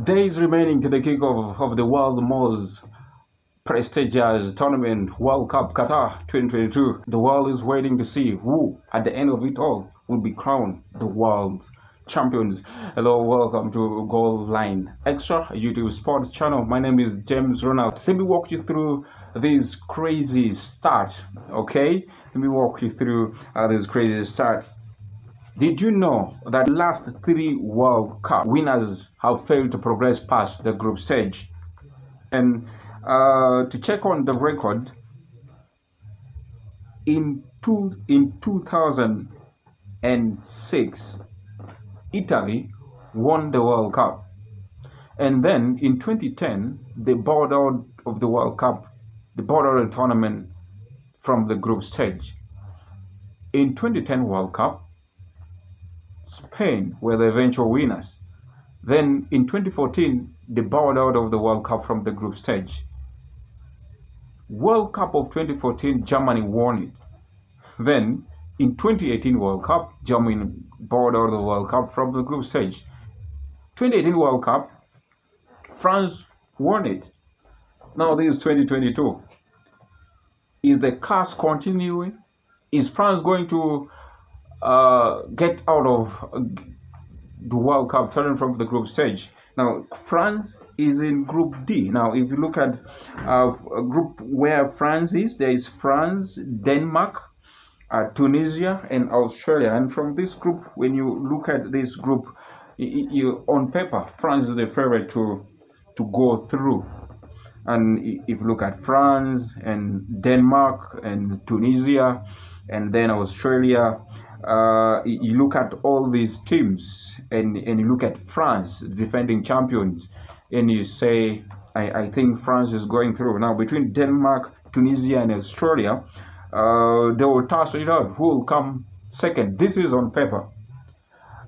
Days remaining to the kickoff of the world's most prestigious tournament, World Cup Qatar 2022. The world is waiting to see who, at the end of it all, will be crowned the world's champions. Hello, welcome to Goal Line Extra, a YouTube sports channel. My name is James Ronald. Let me walk you through this crazy start, okay? Let me walk you through this crazy start. Did you know that the last three World Cup winners have failed to progress past the group stage? And to check on the record, in 2006, Italy won the World Cup. And then in 2010, they bowed out of the World Cup, they bowed out of the tournament from the group stage. In 2010 World Cup, Spain were the eventual winners. Then in 2014, they bowed out of the World Cup from the group stage. World Cup of 2014, Germany won it. Then in 2018 World Cup, Germany bowed out of the World Cup from the group stage. 2018 World Cup, France won it. Now this is 2022. Is the curse continuing? Is France going to get out of the World Cup, turning from the group stage? Now, France is in Group D. Now, if you look at a group where France is, there is France, Denmark, Tunisia, and Australia. And from this group, when you look at this group, on paper, France is the favorite to go through. And if you look at France and Denmark and Tunisia and then Australia, you look at all these teams and you look at France, defending champions, and you say, I think France is going through. Now, between Denmark, Tunisia, and Australia, they will toss it out who will come second. This is on paper.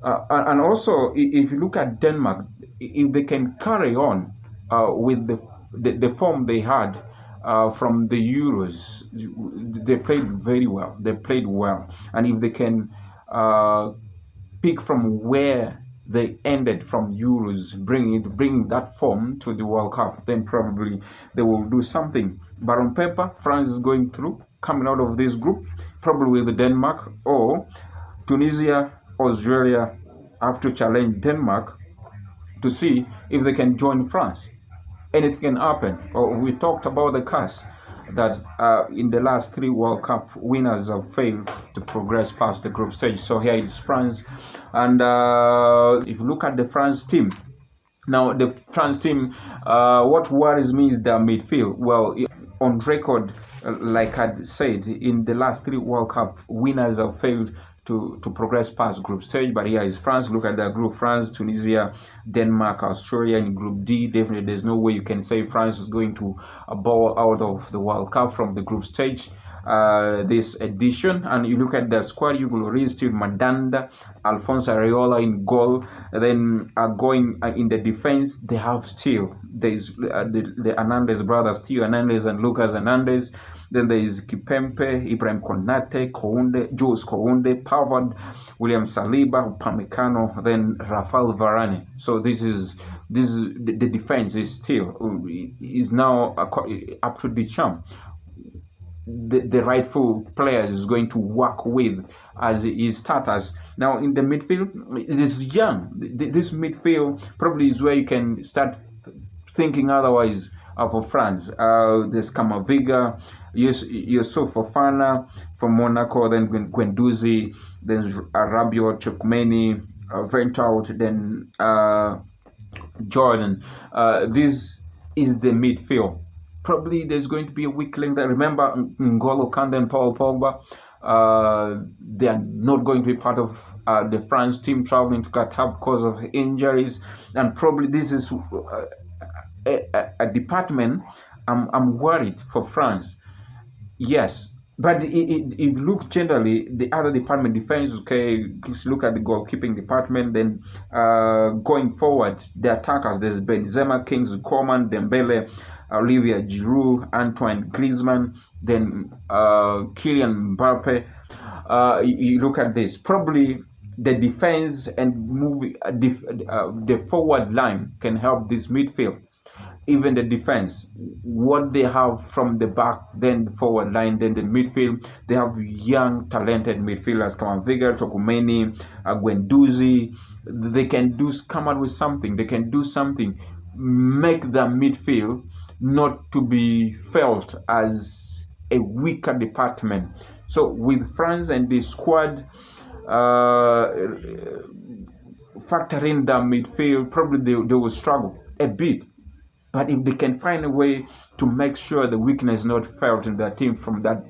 And also, if you look at Denmark, if they can carry on with the form they had from the Euros, they played very well. They played well, and if they can pick from where they ended from Euros, bringing that form to the World Cup, then probably they will do something. But on paper, France is going through, coming out of this group, probably with Denmark or Tunisia, Australia have to challenge Denmark to see if they can join France. Anything can happen. We talked about the case that in the last three World Cup winners have failed to progress past the group stage. So here is France, and if you look at the France team, now the France team, what worries me is their midfield. Well, on record, like I said, in the last three World Cup winners have failed to progress past group stage. But here is France. Look at the group: France, Tunisia, Denmark, Australia. In Group D, definitely there's no way you can say France is going to bow out of the World Cup from the group stage this edition. And you look at the squad, you will read still Mandanda, Alphonse Areola in goal. Then going in the defense, they have still there's the Hernandez brothers, Theo Hernandez and Lucas Hernandez. Then there is Kipempe, Ibrahim Konate, Kounde, Jules Kounde, Pavard, William Saliba, Upamecano, then Rafael Varane. So this is the defense is still is now up to the champ. The rightful players is going to work with as his starters. Now in the midfield, it is young. This midfield probably is where you can start thinking otherwise for France. There's Camavinga, Youssouf Fofana from Monaco, then Guendouzi, then Rabiot, Chouameni, Ventout, then Jordan. This is the midfield. Probably there's going to be a weak link there. Remember, N'Golo Kante and Paul Pogba, they are not going to be part of the France team traveling to Qatar because of injuries. And probably this is a department I'm worried for France. Yes, but if you look generally, the other department, defense, okay, let's look at the goalkeeping department. Then going forward, the attackers, there's Benzema, Kings, Coman, Dembele, Olivier Giroud, Antoine Griezmann, then Kylian Mbappe. You look at this, probably the defense and the forward line can help this midfield. Even the defense, what they have from the back, then the forward line, then the midfield, they have young, talented midfielders, Kamaviga, Tokumeni, Gwenduzi. They can come out with something. They can do something, make the midfield not to be felt as a weaker department. So with France and the squad, factoring the midfield, probably they will struggle a bit. But if they can find a way to make sure the weakness is not felt in the team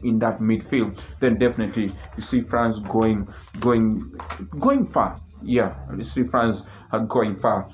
in that midfield, then definitely you see France going far. Yeah, you see France going far.